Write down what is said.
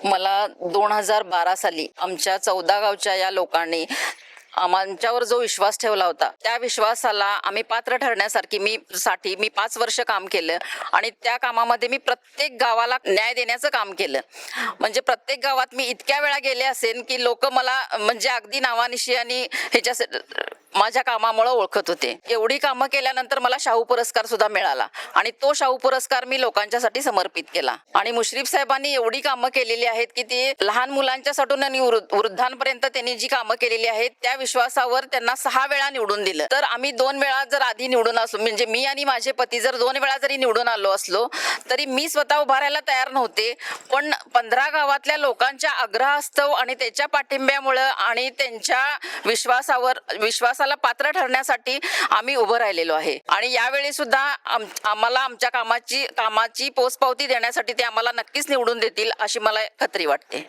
मला 2012 साली आमच्या 14 गावच्या या लोकांनी आमच्यावर जो विश्वास ठेवला होता, त्या विश्वासाला आम्ही पात्र ठरण्यासारखी मी 5 वर्ष काम केलं आणि त्या कामामध्ये मी प्रत्येक गावाला न्याय देण्याचं काम केलं. म्हणजे प्रत्येक गावात मी इतक्या वेळा गेले असेल की लोक मला म्हणजे अगदी नावानिशी आणि ह्याच्या माझ्या कामामुळे ओळखत होते. एवढी कामं केल्यानंतर मला शाहू पुरस्कार सुद्धा मिळाला आणि तो शाहू पुरस्कार मी लोकांच्यासाठी समर्पित केला. आणि मुश्रीफ साहेबांनी एवढी कामं केलेली आहेत की ते लहान मुलांच्यासाठी आणि वृद्धांपर्यंत त्यांनी जी कामं केलेली आहेत त्या विश्वासावर त्यांना 6 वेळा निवडून दिलं. तर आम्ही 2 वेळा जर आधी निवडून असलो, म्हणजे मी आणि माझे पती जर 2 वेळा जरी निवडून आलो असलो तरी मी स्वतः उभारायला तयार नव्हते, पण 15 गावातल्या लोकांच्या आग्रहास्तव आणि त्याच्या पाठिंब्यामुळे आणि त्यांच्या विश्वासाला पात्र ठरण्यासाठी आम्ही उभं राहिलेलो आहे. आणि यावेळी सुद्धा आम्हाला आमच्या कामाची पोचपावती देण्यासाठी ते आम्हाला नक्कीच निवडून देतील अशी मला खात्री वाटते.